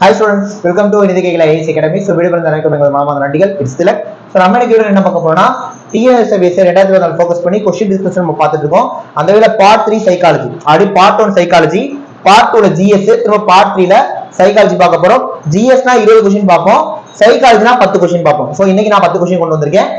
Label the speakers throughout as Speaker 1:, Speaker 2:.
Speaker 1: Hi students, welcome to Nidhikekila IAS Academy. So video பண்ண எனக்கு உங்கள் மாமா நண்டிகள் இட்ஸ் திலக். சோ நம்ம இன்னைக்கு வீடியோல என்ன பார்க்க போறோம்னா TNS பேஸ் 2020 ஃபோக்கஸ் பண்ணி क्वेश्चन டிஸ்கஷன் நம்ம பார்த்துட்டு இருக்கோம். அந்த வேளை பார்ட் 3 சைக்காலஜி, ஆடி பார்ட் 1 சைக்காலஜி, பார்ட் 2ல GS, திரும்ப பார்ட் 3ல சைக்காலஜி பார்க்க போறோம். GSனா 20 क्वेश्चन பார்ப்போம், சைக்காலஜினா 10 क्वेश्चन பார்ப்போம். சோ இன்னைக்கு நான் 10 क्वेश्चन கொண்டு வந்திருக்கேன்.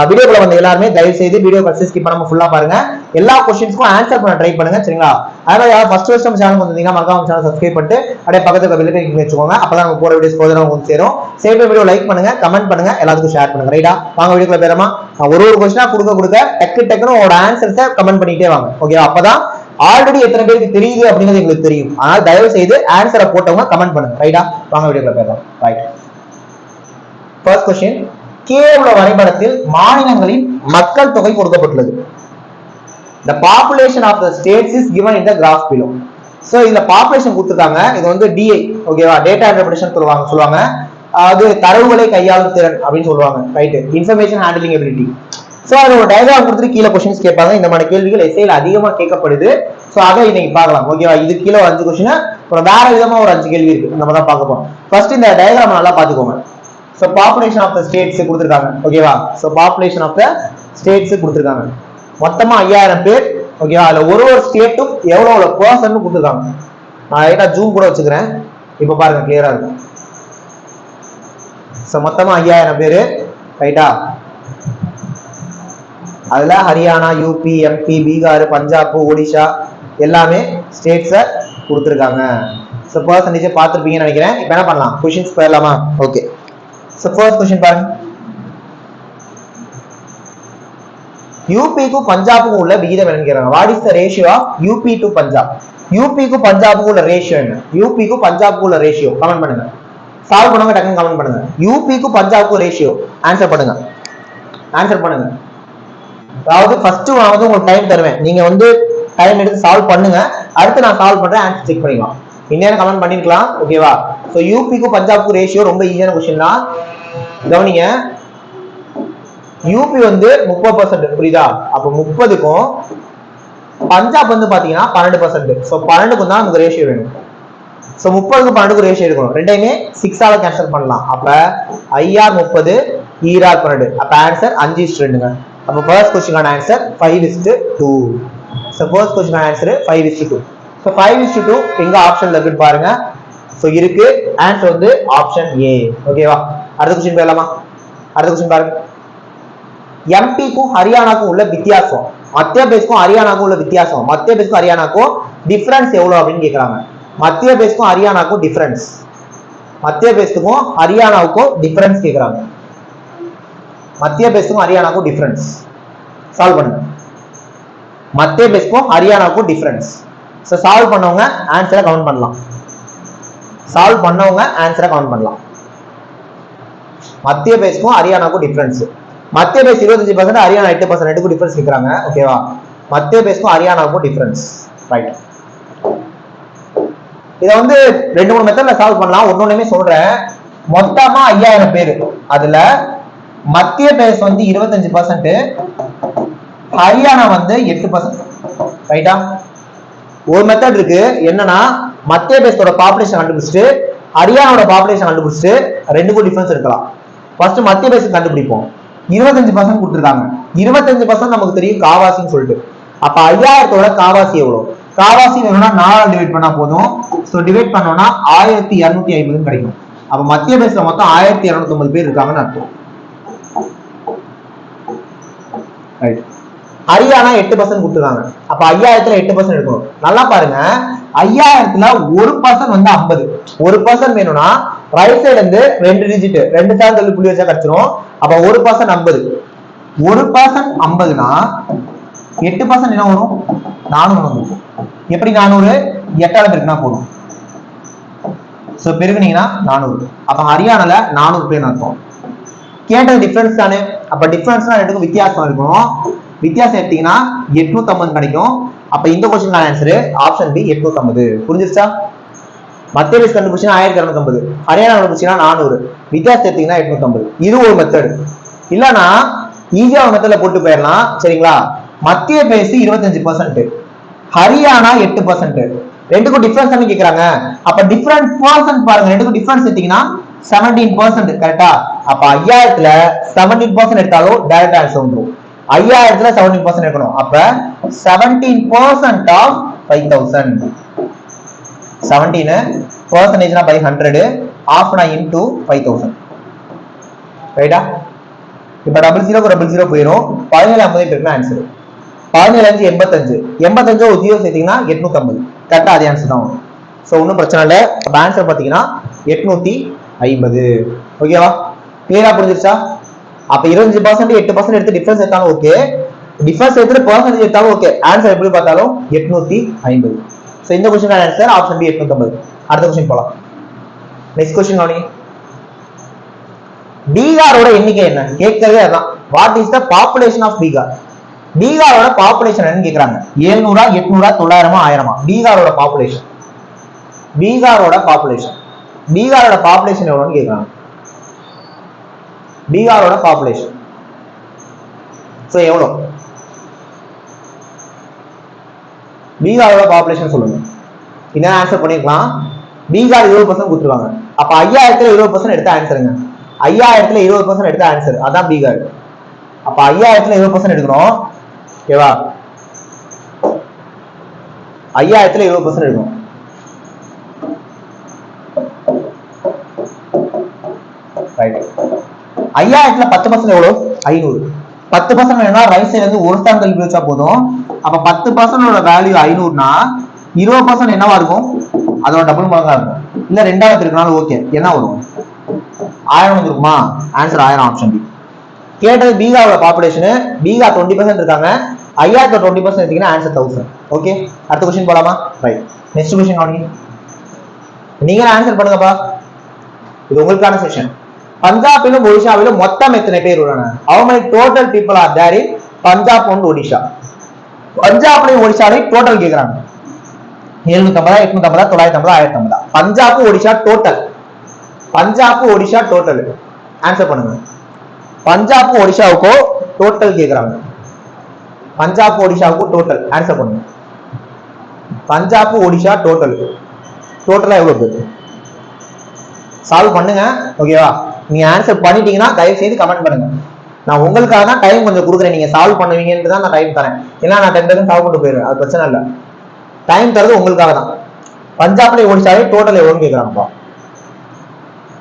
Speaker 1: வீடியோக்குள்ள வந்து எல்லாரும் தயவு செய்து வீடியோ ஃபர்ஸ்ட் ஸ்கிப் பண்ணாம ஃபுல்லா பாருங்க. எல்லா क्वेश्चंसக்கும் ஆன்சர் பண்ண ட்ரை பண்ணுங்க, சரிங்களா? அதனால யாராவது ஃபர்ஸ்ட் நம்ம சேனல் வந்தீங்கன்னா மறக்காம சேனல் சப்ஸ்கிரைப் பண்ணிட்டு அப்படியே பக்கத்துல பெல் ஐகான் கிளிக் வச்சுக்கோங்க. அப்பதான் நம்ம போற வீடியோஸ் போதும் உங்களுக்கு சேரும். சேவ் வீடியோ லைக் பண்ணுங்க, கமெண்ட் பண்ணுங்க, எல்லாத்துக்கும் ஷேர் பண்ணுங்க. ரைட்டா? வாங்க வீடியோக்குள்ள போறோமா. ஒரு क्वेश्चனா கொடுக்க டக்குன்னு உங்களோட ஆன்சர்ஸை கமெண்ட் பண்ணிட்டே வாங்க. ஓகேவா? அப்பதான் ஆல்ரெடி எத்தனை பேருக்கு தெரியுது அப்படிங்கிறது எங்களுக்கு தெரியும். ஆனால் தயவு செய்து ஆன்சரை போட்டவங்க கமெண்ட் பண்ணுங்க. ரைட்டா? வாங்க வீடியோக்குள்ள போறோம். ரைட். ஃபர்ஸ்ட் क्वेश्चन, கீழே உள்ள வரைபடத்தில் மாநிலங்களின் மக்கள் தொகை கொடுக்கப்பட்டுள்ளது. The population of the states is given in the graph below. So இதுல பாப்புலேஷன் கொடுத்திருக்காங்க. இது வந்து DI, ஓகேவா? டேட்டா இன்டர்பிரேஷன் சொல்லுவாங்க. அது தரவுகளை கையாளும் திறன் அப்படின்னு சொல்லுவாங்க. Right? Information handling ability. So அது ஒரு டயகிராம் கொடுத்துட்டு கீழே क्वेश्चंस கேட்பாங்க. இந்த மாதிரி கேள்விகள் எஸ்ஏல அதிகமா கேட்கப்படுது. சோ அதை இன்னைக்கு பார்க்கலாம். ஓகேவா? இது கீழே 5 क्वेश्चन, அப்புறம் வேற விதமா ஒரு 5 கேள்வி இருக்கு. நம்ம தான் பார்க்க போறோம். ஃபர்ஸ்ட் இந்த டயகிராம் நல்லா பாத்துக்கோங்க. So population of the states கொடுத்திருக்காங்க. ஓகேவா? So population of the states கொடுத்திருக்காங்க. மொத்தமா 5000 பேர். ஓகேவா? அதுல ஒரு ஸ்டேட்டும் எவ்வளவு பர்சன்ட் கொடுத்திருக்காங்க. நான் ரைட்டா ஜூம் கூட வச்சுக்கிறேன். இப்ப பாருங்க, கிளியரா இருக்கு. சோ மொத்தமா 5000 பேர். ரைட்டா? அதுல ஹரியானா, யூபி, எம்பி, பீகார், பஞ்சாப், ஒடிஷா எல்லாமே ஸ்டேட்ஸ கொடுத்திருக்காங்க. சோ பர்சன்டேஜ் பார்த்திருப்பீங்கன்னு நினைக்கிறேன். இப்போ என்ன பண்ணலாம்? क्वेश्चंस போயிடலாமா? ஓகே. சோ ஃபர்ஸ்ட் क्वेश्चन பாருங்க. யூபிக்கு பஞ்சாபுக்கு உள்ள விகிதம் என்னன்னு கேக்குறாங்க. What is the ratio of UP to Punjab? யூபிக்கு பஞ்சாபுக்கு உள்ள ரேஷியோ என்ன? யூபிக்கு பஞ்சாபுக்கு உள்ள ரேஷியோ கமெண்ட் பண்ணுங்க. சால்வ் பண்ணுங்க, டக்குனு கமெண்ட் பண்ணுங்க. யூபிக்கு பஞ்சாபுக்கு ரேஷியோ ஆன்சர் பண்ணுங்க. ஆன்சர் பண்ணுங்க. அதாவது ஃபர்ஸ்ட் நான் வந்து உங்களுக்கு டைம் தருவேன். நீங்க வந்து டைம் எடுத்து சால்வ் பண்ணுங்க. அடுத்து நான் சால்வ் பண்றேன், ஆன்சர் செக் பண்ணிக்கலாம். இன்னும் கமெண்ட் பண்ணிருக்கலாம். ஓகேவா? சோ யூபிக்கு பஞ்சாபுக்கு ரேஷியோ ரொம்ப ஈஸியான क्वेश्चन தான். கவனிங்க. யூபி வந்து 30%, புரியுதா? அப்ப 30க்கும் பஞ்சாப் வந்து பாத்தீங்கன்னா 12%. சோ 12க்கும் தான் நமக்கு ரேஷியோ வேணும். சோ 30க்கு 12க்கு ரேஷியோ இருக்கணும். ரெண்டையுமே 6 ஆல கேன்சல் பண்ணலாம். அப்ப IR 30, ER 12. அப்ப ஆன்சர் 5:2ங்க. அப்ப ஃபர்ஸ்ட் क्वेश्चनகான ஆன்சர் 5:2. சோ ஃபர்ஸ்ட் क्वेश्चनகான ஆன்சர் 5:2. சோ 5:2 எங்க ஆப்ஷன்ல இருக்குன்னு பாருங்க. சோ இருக்கு. ஆன்சர் வந்து ஆப்ஷன் A. ஓகேவா? அடுத்த क्वेश्चन போயிடலாமா? அடுத்த क्वेश्चन பாருங்க. எம்பிக்கும் ஹரியானாக்கும் உள்ள வித்தியாசம், மத்திய பிரதேஷ்க்கும் ஹரியானாக்கும் உள்ள வித்தியாசம், மத்திய பிரதேஷ்க்கும் ஹரியானாக்கும் டிஃபரன்ஸ் எவ்வளவு அப்படின்னு கேக்குறாங்க. மத்திய பிரதேஷ்க்கும் ஹரியானாக்கும் டிஃபரன்ஸ், மத்திய பிரதேஷ்க்கும் ஹரியானாவுக்கும் டிஃபரன்ஸ் கேக்குறாங்க. மத்திய பிரதேஷ்க்கும் ஹரியானாவுக்கும் டிஃபரன்ஸ் சால்வ் பண்ணுங்க. மத்திய பிரதேஷ்க்கும் ஹரியானாவுக்கும் டிஃபரன்ஸ். சோ சால்வ் பண்ணவங்க ஆன்சரை கவுண்ட் பண்ணலாம். சால்வ் பண்ணவங்க ஆன்சரை கவுண்ட் பண்ணலாம். மத்திய பிரதேஷ்க்கும் ஹரியானாவுக்கும் டிஃபரன்ஸ். மத்திய பிரதேஷ் 25%, ஹரியானா 8%, ரெண்டுக்கும் டிஃபரன்ஸ் கேக்குறாங்க. ஓகேவா? மத்திய பிரதேஷ்க்கும் ஹரியானாவுக்கும் டிஃபரன்ஸ். ரைட். இத வந்து 2-3 மெத்தட்ல சால்வ் பண்ணலாம். ஒன்னொண்ணுமே சொல்றேன். மொத்தமா 5000 பேர். அதுல மத்திய பிரதேஷ் வந்து 25%, ஹரியானா வந்து 8%. ரைட்டா? ஒரு மெத்தட் இருக்கு. என்னன்னா மத்திய பிரதேஷோட பாப்புலேஷன் கண்டுபிடிச்சிட்டு ஹரியானாவோட பாப்புலேஷன் கண்டுபிடிச்சிட்டு ரெண்டுக்கும் டிஃபரன்ஸ் இருக்கலாம். ஃபர்ஸ்ட் மத்திய பிரதேஷ் கண்டுபிடிப்போம். 25% கொடுத்திருக்காங்க. 25% நமக்கு தெரியும் காவாசின்னு சொல்லிட்டு. அப்ப 5000ஓட காவாசி எவ்வளவு? காவாசி வேணும்னா 4 டிவைட் பண்ணா போதும். சோ டிவைட் பண்ணோம்னா 1250 கிடைக்கும். அப்ப மத்திய பிரதேசல மொத்தம் 1250 பேர் இருக்காங்கன்னு அர்த்தம். ரைட். ஹரியானா 8% கொடுத்திருக்காங்க. அப்ப 5000ல 8% எடுக்கணும். நல்லா பாருங்க. 5000ல 1% வந்து 50. 1% வேணும்னா ரைட் சைடுல இருந்து 2 டிஜிட் 2 சார்ந்த புள்ளி வச்சா கிடைச்சிரும். அப்ப 1% 50. 1% 50னா 8% என்ன வரும்? 400 வரும். எப்படி 400? 8ஆல பெருக்கினா போதும். சோ பெருக்குனீங்கன்னா 400. அப்ப ஹரியானால 400 பேர் அர்த்தம். கேட்டது டிஃபரன்ஸ் தானே. அப்ப டிஃபரன்ஸ்னா ரெண்டுக்கும் வித்தியாசம் இருக்கும். வித்தியாசம் எடுத்தீங்கன்னா 850 கிடைக்கும். அப்ப இந்த क्वेश्चनகான ஆன்சர் ஆப்ஷன் பி 850. புரிஞ்சிருச்சா? மத்திய பிரதேஷ் கண்டுபிடிச்சா 1250, ஹரியானா கண்டுபிடிச்சா 400, வித்தியாசம் எடுத்தீங்கன்னா 850. இது ஒரு மெத்தட். இல்லனா ஈஸியா ஒரு மெத்தட்ல போட்டு போயிடலாம். சரிங்களா? மத்திய பிரதேஷ் 25%, ஹரியானா 8%, ரெண்டுக்கும் டிஃபரன்ஸ் கேக்குறாங்க. அப்ப டிஃபரன்ஸ் பர்சன்ட் பாருங்க, ரெண்டுக்கும் டிஃபரன்ஸ் எடுத்தீங்கன்னா 17%. கரெக்டா? அப்ப 5000ல 17% எடுத்தாலும் டைரக்ட் ஆன்சர் வந்துரும். 5000ல 17% எடுக்கணும். அப்ப 17% ஆஃப் 5000. 17% by 100 ஆஃப்னா into 5000. ரைட்டா? இப்ப 00 போயிடும். 17 இருக்குன்னா ஆன்சர் 17 85 85 ஒரு 0 சேர்த்தீங்கன்னா 850. கரெக்டா? அதே ஆன்சர் தான் வரும். ஸோ ஒன்றும் பிரச்சனை இல்லை. அப்போ ஆன்சர் பார்த்தீங்கன்னா 850. ஓகேவா? கிளியரா புரிஞ்சிருச்சா? அப்ப 25% 8% எடுத்து டிஃபரன்ஸ் எடுத்தாலும் ஓகே, டிஃபரன்ஸ் எடுத்து பர்சன்டேஜ் எடுத்தாலும் ஓகே. ஆன்சர் எப்படி பார்த்தாலும் 850. ஸோ இந்த கொஸ்டின் ஆன்சர் ஆப்ஷன் பி 850. அடுத்த கொஸ்டின் போலாம். நெக்ஸ்ட் கொஸ்டின் கவனி. பீகாரோட எண்ணிக்கை என்ன கேட்கறதே அதான். What is the population of Bihar? பீகாரோட பாப்புலேஷன் என்னன்னு கேக்குறாங்க. 700 800 900 1000? பீகாரோட பாப்புலேஷன், பீகாரோட பாப்புலேஷன், பீகாரோட பாப்புலேஷன் எவ்வளவுன்னு கேக்குறாங்க. பீகாரோட பாப்புலேஷன் சோ எவ்வளவு? பீகாரோட பாப்புலேஷன் சொல்லுங்க. என்ன ஆன்சர் பண்ணிருக்கலாம். பீகார் 20% கொடுத்துருவாங்க. அப்ப 5000ல 20% எடுத்த ஆன்சருங்க. 5000ல 20% எடுத்த ஆன்சர் அதான் பீகார். அப்ப 5000ல 20% எடுக்கணும். ஓகேவா? 5000ல 20% எடுக்கணும். ரைட். 5000ல 10% எவ்வளவு? 500. 10% வேணும்னா ரைட் சைடுல இருந்து ஒரு ஸ்தானம் தள்ளி வச்சா போதும். அப்ப 10% வேல்யூ 500னா 20% என்னவா இருக்கும்? அதோட டபுள் மடங்கா இருக்கும். இல்ல ரெண்டாவது இருக்கனாலும் ஓகே. என்ன வரும்? 1000 வந்துருக்குமா? Answer 1000 option B. கேட்டது பீகாரோட பாப்புலேஷன். பீகார் 20% இருக்காங்க. 5000ல 20% எடுத்தீங்கன்னா ஆன்சர் 1000. ஓகே, அடுத்த கொஸ்டின் போலாமா? ரைட். நெக்ஸ்ட் கொஸ்டின் கவனிங்க. நீங்க ஆன்சர் பண்ணுங்கப்பா. இது உங்களுக்கான செஷன். பஞ்சாபிலும் ஒடிஷாவிலும் மொத்தம் எத்தனை பேர் உள்ளனர்? how many total people are there in Punjab and Odisha? பஞ்சாப்லயும் ஒடிஷாலையும் டோட்டல் கேக்குறாங்க. 750 850 950 1050. Punjab Odisha total, Punjab Odisha total. Answer பண்ணுங்க. பஞ்சாப் ஒடிஷாவுக்கோ டோட்டல் கேக்குறாங்க. பஞ்சாப் ஒடிஷாவுக்கு டோட்டல் ஆன்சர் பண்ணுங்க. பஞ்சாப் ஒடிஷா டோட்டல், டோட்டலா எவ்வளவு பேர்? சால்வ் பண்ணுங்க. ஓகேவா? நீங்க ஆன்சர் பண்ணிட்டீங்கன்னா தயவு செய்து கமெண்ட் பண்ணுங்க. நான் உங்களுக்காக தான் டைம் கொஞ்சம் கொடுக்குறேன். நீங்க சால்வ் பண்ணுவீங்கன்னு தான் நான் டைம் தரேன். ஏன்னா நான் 10 செகண்ட் சால்வ் பண்ணிட்டு போயிடுவேன். அது பிரச்சனை இல்லை. டைம் தரது உங்களுக்காக தான். பஞ்சாப்ல ஒடிஷாவே டோட்டல் எவ்வளோன்னு கேட்குறாங்கப்பா.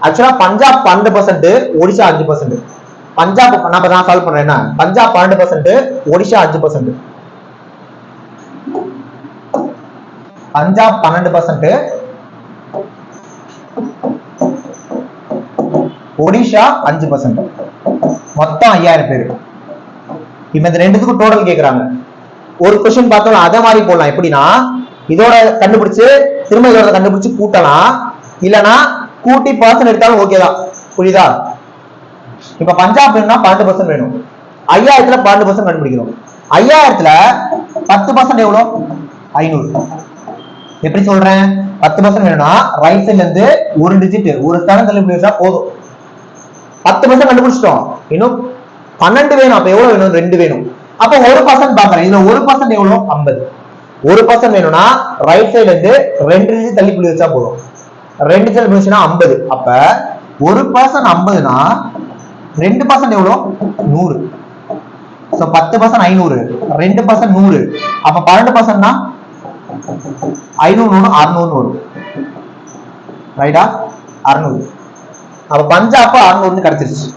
Speaker 1: ஆக்சுவலா பஞ்சாப் 12%, ஒடிஷா 5%. பஞ்சாப் நான் சால்வ் பண்றேன். என்ன? பஞ்சாப் 12%, ஒடிஷா 5%. பஞ்சாப் 12%, ஒடிஷா 5%. மொத்தம் 5000 பேர். இப்ப இந்த ரெண்டுத்துக்கும் டோட்டல் கேக்குறாங்க. ஒரு கொஸ்டின் பார்த்தோம் அதே மாதிரி போடலாம். எப்படின்னா இதோட கண்டுபிடிச்சு திரும்ப இதோட கண்டுபிடிச்சு கூட்டலாம், இல்லனா கூட்டி பர்சன்ட் எடுத்தாலும் ஓகே தான். புரியுதா? இப்ப பஞ்சாப் வேணும்னா 12% வேணும். 5000ல 12% கண்டுபிடிக்கணும். 5000ல 10% எவ்வளவு? 500. எப்படி சொல்றேன்? 10% வேணும்னா ரைட் சைட்ல இருந்து ஒரு டிஜிட் ஒரு ஸ்தானம் தள்ளி வச்சா போதும். 10% கண்டுபிடிச்சிட்டோம். இன்னும் 12 வேணும். அப்ப எவ்வளவு வேணும்? 2 வேணும். அப்ப 1% பாக்குறேன். இதுல 1% எவ்வளவு? 50. 1% வேணும்னா ரைட் சைட்ல இருந்து 2 டிஜிட் தள்ளி புள்ளி வச்சா போதும். 2 தள்ளி புள்ளினா 50. அப்ப 1% 50னா 2% எவ்வளவு? 100. சோ 10% 500, 2% 100. அப்ப 12%னா 500 600 வரும். ரைட்டா? 600. அப்ப பஞ்சாப் 600 கிடைச்சிருச்சு.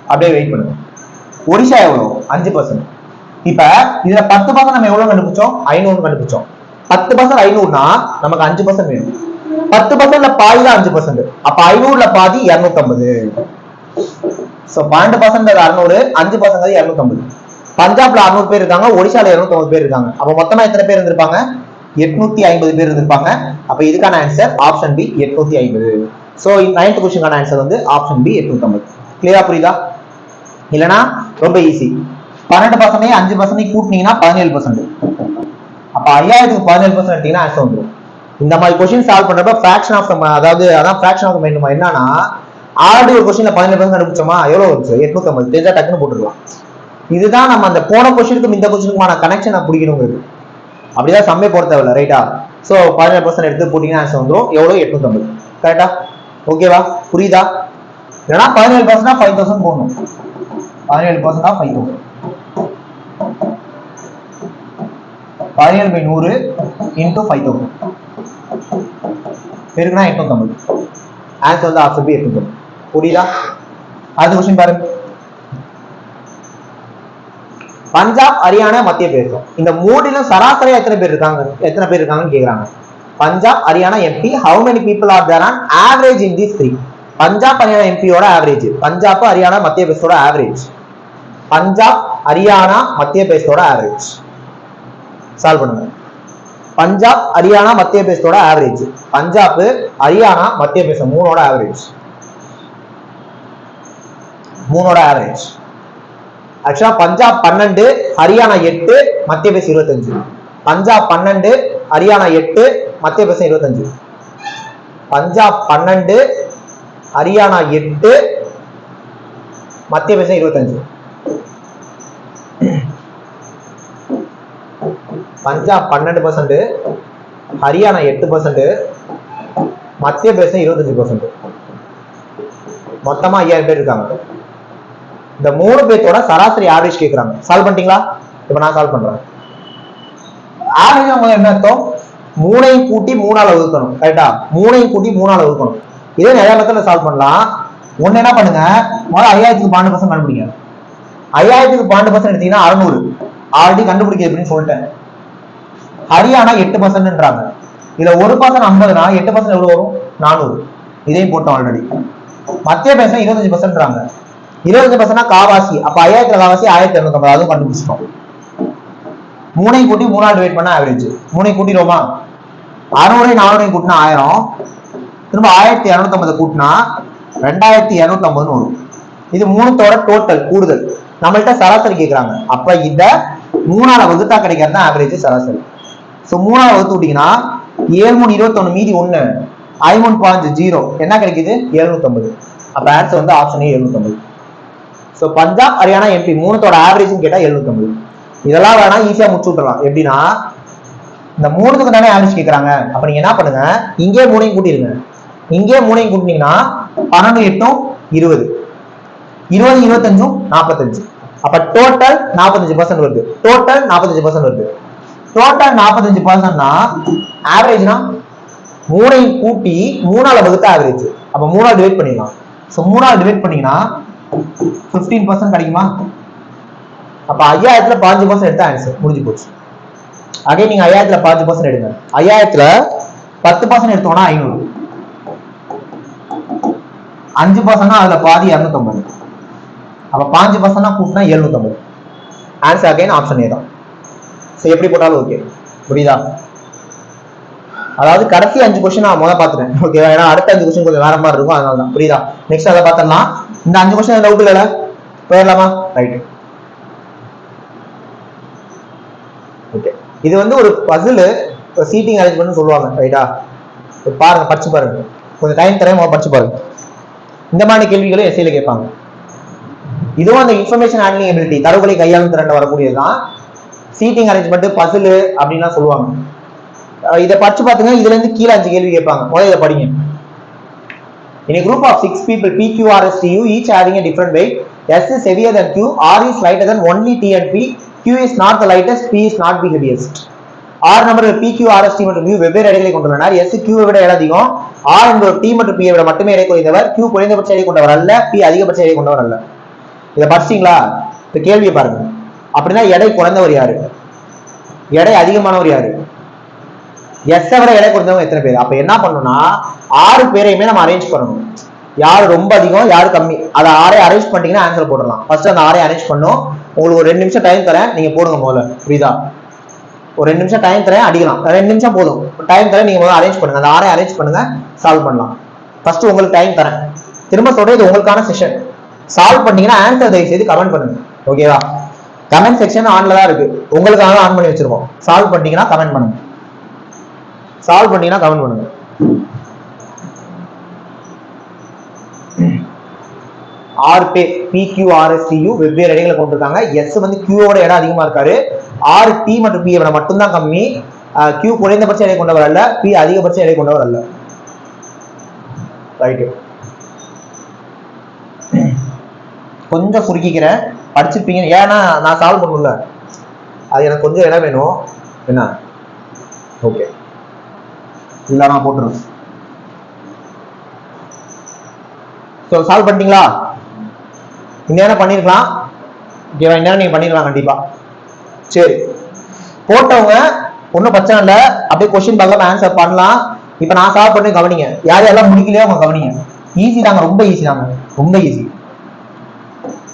Speaker 1: அப்படியே வெயிட் பண்ணுங்க. ஒடிஷா எவ்வளவு? 5%. இப்ப இதுல 10% நம்ம எவ்வளவு கண்டுபிடிச்சோம்? 500 கண்டுபிடிச்சோம். 10% 500னா நமக்கு 5% வேணும். 10%ல பாதி தான் 5%. அப்ப 500ல பாதி 250. சோ 12% 600, 5% 250. பஞ்சாப்ல 600 பேர் இருக்காங்க, ஒடிஷால 250 பேர் இருக்காங்க. அப்ப மொத்தமா எத்தனை பேர் இருந்திருப்பாங்க? 850 பேர் இருந்திருப்பாங்க. அப்ப இதுக்கான answer option B 850. So 9th क्वेश्चनக்கான ஆன்சர் வந்து ஆப்ஷன் பி 850. கிளியரா புரியுதா? இல்லனா ரொம்ப ஈஸி. 12% 5% கூட்டினீங்கன்னா 17%. அப்ப 5000க்கு 17% எடுத்தீங்கன்னா ஆன்சர் வந்துரும். இந்த மாதிரி क्वेश्चन சால்வ் பண்றப்ப fraction of அதாவது அதான் fraction of மைண்ட் என்னன்னா ஆல்ரெடி ஒரு क्वेश्चनல 17% கண்டுபிடிச்சோமா? எவ்வளவு வந்துச்சு? 850. தெரிஞ்சா டக்குன்னு போட்டுடலாம். இதுதான் நம்ம அந்த போன क्वेश्चनக்கும் இந்த क्वेश्चनக்குமான கனெக்ஷனை பிடிக்கணுங்கிறது. அப்படிதான் சம்மே போட தேவையில்ல. ரைட்டா? ஸோ 17% எடுத்து போட்டீங்கன்னா ஆன்சர் வந்துடும். எவ்வளோ? 850. கரெக்டா? ஓகேவா? புரியுதா? இல்லைன்னா 17% 5000 போடணும். 17% 5000. 17/100 into 5000 பெருக்குனா 850. ஆன்சர் வந்து ஆப்ஷன் பி 850. புரியுதா? அடுத்த क्वेश्चन பாருங்க. பஞ்சாப், ஹரியானா, மத்திய பிரதேசம் இந்த மூணிலும் சராசரியா எத்தனை பேர் இருக்காங்கன்னு கேக்குறாங்க. Punjab, Haryana, MP, how many people are there on average in these three? Punjab, Haryana, எம்பியோட ஆவரேஜ், பஞ்சாப், ஹரியானா, மத்திய பிரதேசோட ஆவரேஜ், பஞ்சாப், ஹரியானா, மத்திய பிரதேசோட ஆவரேஜ். சால்வ் பண்ணுங்க. பஞ்சாப், ஹரியானா, மத்திய பிரதேசோட ஆவரேஜ், பஞ்சாப், ஹரியானா, மத்திய பிரதேசம் மூணோட ஆவரேஜ். ஆக்சுவலா பஞ்சாப் 12, ஹரியானா 8, மத்திய பிரதேசம் 25. பஞ்சாப் 12, ஹரியானா 8, மத்திய பிரதேசம் 25. பஞ்சாப் 12, ஹரியானா 8, மத்திய பிரதேசம் 25. பஞ்சாப் 12%, ஹரியானா 8%, மத்திய பிரதேசம் 25%. மொத்தமா 5000 பேர் இருக்காங்க. இந்த 3 பேர்த்தோட சராசரி ஆவரேஜ் கேக்குறாங்க. சால்வ் பண்ணிட்டீங்களா? இப்ப நான் சால்வ் பண்றேன். ஆவரேஜ் என்ன அர்த்தம்? 3ஐயும் கூட்டி 3ஆல வகுக்கணும். கரெக்டா? 3ஐயும் கூட்டி 3ஆல வகுக்கணும். இதே நிறைய மெத்தட்ல சால்வ் பண்ணலாம். ஒண்ணு என்ன பண்ணுங்க, முதல்ல 5000க்கு 12% கண்டுபிடிங்க. 5000க்கு 12% எடுத்தீங்கன்னா 600. ஆல்ரெடி கண்டுபிடிக்க அப்படின்னு சொல்லிட்டேன். ஹரியானா 8%ன்றாங்க. இதுல 1% 50னா 8% எவ்வளவு வரும்? 400. இதையும் போட்டோம் ஆல்ரெடி. மத்திய பிரதேசம் 25%ன்றாங்க. 25% காவாசி. அப்ப 5000 காவாசி 1250. அதுவும் கண்டுபிடிச்சிட்டோம். 3ஐயும் கூட்டி 3ஆல் டிவைட் பண்ணா ஆவரேஜ். 3ஐயும் கூட்டிடுவோமா? 600 400 கூட்டினா 1000. திரும்ப 1250 கூட்டினா 2250 வரும். இது மூணுத்தோட டோட்டல் கூடுதல். நம்மள்ட்ட சராசரி கேட்கறாங்க. அப்ப இத 3ஆல வகுத்தா கிடைக்கிறது ஆவரேஜ் சராசரி. சோ 3ஆல வகுத்து விட்டீங்கன்னா 7 3 21 மீதி 1 I1 0 என்ன கிடைக்குது? 750. அப்ப ஆன்சர் வந்து option A 750. So Punjab, Haryana, MP மூணுத்தோட ஆவரேஜ் கேட்டா 750. இதெல்லாம் வேணா ஈஸியா முடிச்சு விட்டுறலாம். எப்படின்னா இந்த மூணுத்துக்கு தானே ஆவரேஜ் கேட்கறாங்க. அப்ப நீங்க என்ன பண்ணுங்க, இங்கே 3ஐயும் கூட்டிருங்க. இங்கே 3ஐயும் கூட்டினீங்கன்னா 12 8 20, 20 25 45. அப்ப டோட்டல் 45% வருது. டோட்டல் 45% வருது. டோட்டல் 45%னா ஆவரேஜ்னா 3ஐயும் கூட்டி 3ஆல வகுத்தா ஆவரேஜ். அப்ப 3ஆல் டிவைட் பண்ணிடலாம். சோ 3ஆல் டிவைட் பண்ணீங்கன்னா 15% கிடைக்குமா? அப்ப 5000ல 5% எடுத்தா ஆன்சர் முடிஞ்சு போச்சு. அதே நீங்க 5000ல 5% எடுங்க. 5000ல 10% எடுத்தோம்னா 500. 5% அதுல பாதி 250. அப்ப 5% கூட்டினா 750. ஆன்சர் அகைன் ஆப்ஷன் ஏ தான். சோ எப்படி போட்டாலும் ஓகே. புரியுதா? அதாவது கடைசி 5 क्वेश्चन நான் முதல்ல பாத்துட்டேன். ஓகேவா? ஏன்னா அடுத்த 5 क्वेश्चन கொஞ்சம் வேற மாதிரி இருக்கும். அதனால தான். புரியுதா? நெக்ஸ்ட் அதை பார்த்தலாம். இந்த 5 क्वेश्चन டவுட் இல்லல? போயிடலாமா? ரைட். ஓகே. இது வந்து ஒரு பசில் சீட்டிங் அரேஞ்ச்மென்ட் சொல்லுவாங்க. ரைட்டா? பாருங்க, படிச்சு பாருங்க. கொஞ்சம் டைம் தரேன், படிச்சு பாருங்க. இந்த மாதிரி கேள்விகளை எஸ்ஏல கேட்பாங்க. இதுவும் அந்த இன்ஃபர்மேஷன் ஹேண்ட்லிங் எபிலிட்டி, தரவுகளை கையாளும் திறன் வரக்கூடியதுதான். சீட்டிங் அரேஞ்ச்மெண்ட், பசில் அப்படின்லாம் சொல்லுவாங்க. இதை படிச்சு பாத்துங்க. இதுல இருந்து கீழே 5 கேள்வி கேட்பாங்க. முதல்ல இதை படிங்க. In a group of 6 people, P, Q, R, S, T, U, each having a different weight, S is heavier than Q, R is lighter than only T and P, Q is not the lightest, P is not the heaviest. R நம்பர்கள் P, Q, R, S, T மற்றும் Q வெவ்வேறு எடைகளை கொண்டுள்ளனர். S Q விட எடை அதிகம். R என்பவர் T மற்றும் P விட மட்டுமே எடை குறைந்தவர். Q குறைந்தபட்ச எடை கொண்டவர் அல்ல, P அதிகபட்ச எடை கொண்டவர் அல்ல. இதை படிச்சிங்களா? இந்த கேள்வியை பாருங்க. அப்படின்னா எடை குறைந்தவர் யாரு? எடை அதிகமானவர் யாரு? எஸ் விட எடை குறைந்தவங்க எத்தனை பேர்? அப்ப என்ன பண்ணணும்னா 6 பேரையுமே நம்ம அரேஞ்ச் பண்ணணும். யாரு ரொம்ப அதிகம், யாரு கம்மி, அதை 6 அரேஞ்ச் பண்ணிட்டீங்கன்னா ஆன்சர் போடலாம். ஃபர்ஸ்ட் அந்த 6 அரேஞ்ச் பண்ணும். உங்களுக்கு ஒரு 2 நிமிஷம் டைம் தரேன், நீங்க போடுங்க முதல்ல. புரியுதா? ஒரு 2 நிமிஷம் டைம் தரேன், அடிக்கலாம். 2 நிமிஷம் போதும் டைம் தரேன். நீங்க முதல்ல அரேஞ்ச் பண்ணுங்க. அந்த 6 அரேஞ்ச் பண்ணுங்க, சால்வ் பண்ணலாம். ஃபர்ஸ்ட் உங்களுக்கு டைம் தரேன். திரும்ப சொல்றேன், இது உங்களுக்கான செஷன். சால்வ் பண்ணீங்கன்னா ஆன்சர் தயவு செய்து கமெண்ட் பண்ணுங்க. ஓகேவா? கமெண்ட் செக்ஷன் ஆன்ல தான் இருக்கு. உங்களுக்காக ஆன் பண்ணி வச்சிருக்கோம். சால்வ் பண்ணிட்டீங்கன்னா கமெண்ட் பண்ணுங்க. சால்வ் பண்ணீங்கன்னா கமெண்ட் பண்ணுங்க. ஆறு பேர் PQRSTU வெவ்வேறு எடைகளை கொண்டிருக்காங்க. எஸ் வந்து Q ஓட எடை அதிகமா இருக்காரு. R T மற்றும் P விட மட்டும்தான் கம்மி. Q குறைந்தபட்ச எடை கொண்டவர் அல்ல, P அதிகபட்ச எடை கொண்டவர் அல்ல. ரைட், கொஞ்சம் சுருக்கிக்கிறேன், படிச்சிருப்பீங்க. ஏன்னா நான் சால்வ் பண்ணல, அது எனக்கு கொஞ்சம் இடம் வேணும். என்ன ஓகே இல்லை நான் போட்டுருவேன். ஸோ சால்வ் பண்ணிட்டீங்களா? இந்நேரம் பண்ணிருக்கலாம். ஓகேவா? இந்நேரம் நீங்க பண்ணிடலாம் கண்டிப்பா. சரி, போட்டவங்க ஒன்றும் பிரச்சனை இல்லை, அப்படியே கொஸ்டின் பார்க்கலாம், ஆன்சர் பண்ணலாம். இப்போ நான் சால்வ் பண்ணி கவனிங்க. யார் யாரெல்லாம் முடிக்கலையோ அவங்க கவனிங்க. ஈஸி தாங்க, ரொம்ப ஈஸி தாங்க, ரொம்ப ஈஸி.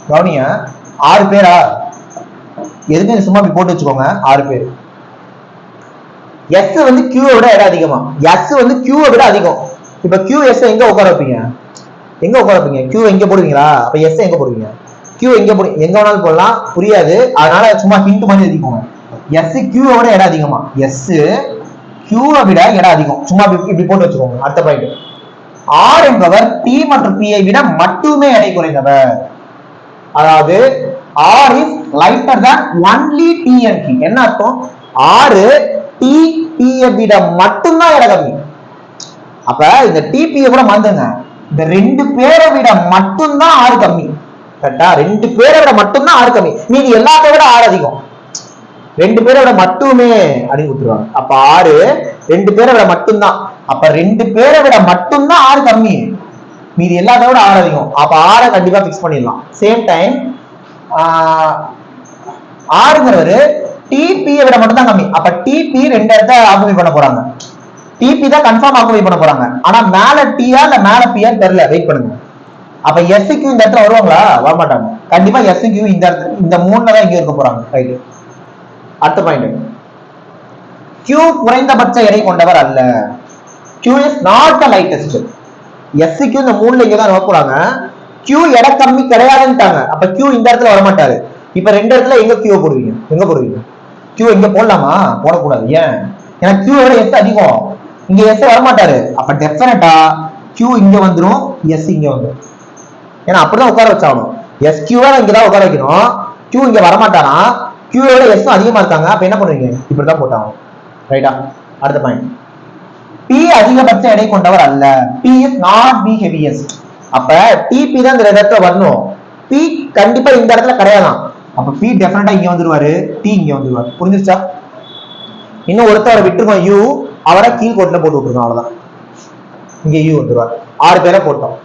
Speaker 1: கவனிங்க, 6 பேரா? எதுவுமே சும்மா அப்படி போட்டு வச்சுக்கோங்க. 6 பேர். எஸ் வந்து கியூவை விட இடம் அதிகமா, எஸ் வந்து கியூவை விட அதிகம். இப்ப கியூ எஸ் எங்க உட்கார வைப்பீங்க? எங்க உட்கார வைப்பீங்க? கியூ எங்க போடுவீங்களா? அப்ப எஸ் எங்க போடுவீங்க? கியூ எங்க எங்க வேணாலும் போடலாம், புரியாது. அதனால சும்மா ஹிண்ட் மாதிரி எழுதிக்கோங்க. எஸ் கியூவை விட இடம் அதிகமா, எஸ் கியூவை விட இடம் அதிகம், சும்மா இப்படி போட்டு வச்சுக்கோங்க. அடுத்த பாயிண்ட், ஆர் என்பவர் டி மற்றும் பி ஐ விட மட்டுமே எடை குறைந்தவர். அதாவது R is lighter than only D and P. என்ன அர்த்தம்? ஆறு டி பி விட மட்டும்தான் எடை கம்மி. அப்ப இந்த டிபி கூட மறந்துங்க, இந்த 2 பேரை விட மட்டும்தான் ஆறு கம்மி. கரெக்டா? 2 பேரை விட மட்டும்தான் ஆறு கம்மி, மீதி எல்லாத்தை விட ஆறு அதிகம். 2 பேரை விட மட்டுமே அப்படின்னு கொடுத்துருவாங்க. அப்ப ஆறு 2 பேரை விட மட்டும்தான். அப்ப 2 பேரை விட மட்டும்தான் ஆறு கம்மி, மீதி எல்லாத்தை விட ஆறு அதிகம். அப்ப ஆறை கண்டிப்பா பிக்ஸ் பண்ணிடலாம். சேம் டைம் ஆறுங்கிறவரு டிபி விட மட்டும் தான் கம்மி. அப்ப டிபி 2 இடத்த ஆக்குபை பண்ண போறாங்க, டிபி தான் கன்ஃபார்ம் ஆக்குபை பண்ண போறாங்க. ஆனா மேல டியா இல்ல மேல பியா தெரியல, வெயிட் பண்ணுங்க. அப்ப எஸ்க்கு இந்த இடத்துல வருவாங்களா? வரமாட்டாங்க. கண்டிப்பா எஸ்க்கு இந்த 3ல தான் இங்க இருக்க போறாங்க. ரைட், அடுத்த பாயிண்ட், Q குறைந்தபட்ச எடை கொண்டவர் அல்ல. Q is not the lightest. எஸ்க்கு இந்த 3ல இங்க தான் வர போறாங்க. Q எடை கம்மி கிடையாதுன்ட்டாங்க. அப்ப Q இந்த இடத்துல வர மாட்டாரு. இப்ப 2 இடத்துல எங்க Q போடுவீங்க? எங்க போடுவீங்க? Q எங்க போடலாமா? போடக்கூடாது. ஏன்? ஏன்னா Q விட S அதிகம், இங்க S வர மாட்டாரு. அப்ப டெஃபினட்டா Q இங்க வந்துரும், S இங்க வந்துரும். ஏன்னா அப்படிதான் உட்கார வச்சாகணும். SQ இங்கதான் உட்கார வைக்கணும், Q இங்க வரமாட்டானா? Q விட S அதிகமா இருக்காங்க. அப்ப என்ன பண்ணுவீங்க? இப்படிதான் போட்டாங்க. ரைட்டா? அடுத்த பாயிண்ட், P அதிகபட்ச எடை கொண்டவர் அல்ல. P is not the heaviest. அப்ப TP தான் இந்த இடத்துல வரணும், P கண்டிப்பா இந்த இடத்துல கிடையாதான். அப்ப P டெஃபினட்டா இங்க வந்துருவாரு, T இங்க வந்துருவாரு. புரிஞ்சிருச்சா? இன்னும் ஒருத்தவரை விட்டுருக்கோம், U, அவரை கீழ் கோட்டில் போட்டு விட்டுருக்கோம், அவ்வளவுதான். இங்க U வந்துருவாரு. 6 பேரை போட்டோம்.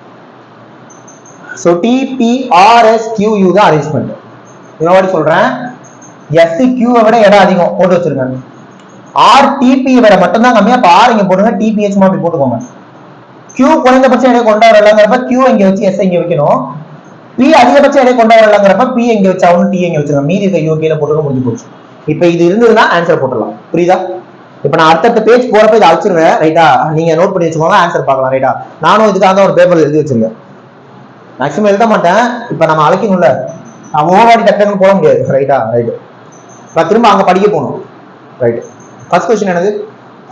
Speaker 1: சோ TP RS QU தான் அரேஞ்ச்மெண்ட். இன்னொரு சொல்றேன், S Q விட இடம் அதிகம் போட்டு வச்சிருக்காங்க. R TP விட மட்டும் தான் கம்மியா. அப்ப R இங்க போடுங்க, TPH அப்படி போட்டுக்கோங்க. Q குறைந்தபட்ச எடை கொண்டவர் இல்லங்கிறப்ப Q இங்க வச்சு S இங்க வைக்கணும். P அதிகபட்ச எடை கொண்டவர் இல்லங்கிறப்ப P இங்க வச்சு அவனு T இங்க வச்சிருக்காங்க. மீதி இருக்க U கீழே போட்டு முடிஞ்சு போச்சு. இப்ப இது இருந்ததுன்னா ஆன்சர் போட்டுடலாம். புரியுதா? இப்ப நான் அடுத்த பேஜ் போறப்ப இதை அழிச்சிருவேன். ரைட்டா? நீங்க நோட் பண்ணி வச்சுக்கோங்க, ஆன்சர் பார்க்கலாம். ரைட்டா? நானும் இதுக்காக ஒரு பேப்பர் எழுதி வச்சிருக்கேன். மேக்ஸிமம் எழுத மாட்டேன். இப்ப நம்ம அழைக்கணும்ல, நான் ஓவாடி டக்குன்னு போட முடியாது. ரைட்டா? ரைட்டு. இப்ப திரும்ப அங்க படிக்க போகணும். ரைட். ஃபர்ஸ்ட் क्वेश्चन என்னது?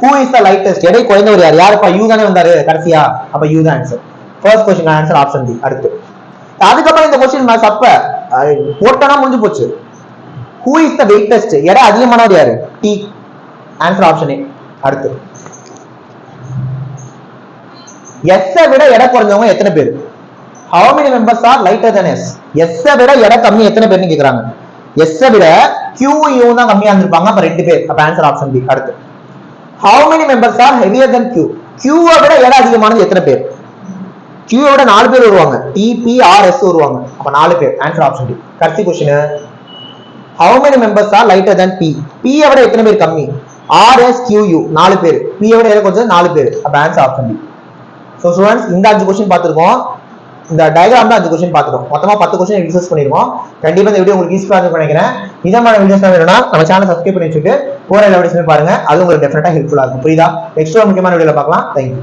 Speaker 1: Who is the lightest? எடை குறைந்தவர் யார்? யாருப்பா? U தானே வந்தாரு கடைசியா. அப்ப U தான் answer. First question answer option D. அடுத்து அதுக்கப்புறம் இந்த क्वेश्चन நான் சப்ப போட்டனா முடிஞ்சு போச்சு. Who is the weightest? எடை அதிகமானவர் யாரு? T. Answer option A. அடுத்து S விட எடை குறைஞ்சவங்க எத்தனை பேர்? How many members are lighter than S? S விட எடை கம்மி எத்தனை பேர்னு கேக்குறாங்க. S விட Q U தான் கம்மியா இருந்திருப்பாங்க. அப்ப 2 பேர். அப்ப ஆன்சர் ஆப்ஷன் பி. அடுத்து How many members are heavier than Q? Q விட எடை அதிகமானது எத்தனை பேர்? Q விட 4 பேர் வருவாங்க. T P R S வருவாங்க. அப்ப 4 பேர். Answer option D. கடைசி question, How many members are lighter than P? P விட எத்தனை பேர் கம்மி? R S Q U 4 பேர். P விட எடை கொஞ்சம் 4 பேர். அப்ப answer option D. So students, இந்த 5 क्वेश्चन பார்த்திருக்கோம். இந்த டயகிராம் தான் 5 क्वेश्चन பார்த்துட்டோம். மொத்தமா 10 क्वेश्चन டிஸ்கஸ் பண்ணிருக்கோம். கண்டிப்பா இந்த வீடியோ உங்களுக்கு யூஸ்ஃபுல்லா இருக்கும்னு நினைக்கிறேன். இதே மாதிரி வீடியோஸ் வேணும்னா நம்ம சேனலை சப்ஸ்கிரைப் பண்ணி வச்சுட்டு போற வீடியோஸ் பாருங்க. அது உங்களுக்கு டெஃபினட்டா ஹெல்ப்ஃபுல்லா இருக்கும். புரியுதா? நெக்ஸ்ட் ஒரு முக்கியமான வீடியோல பார்க்கலாம். தேங்க்யூ.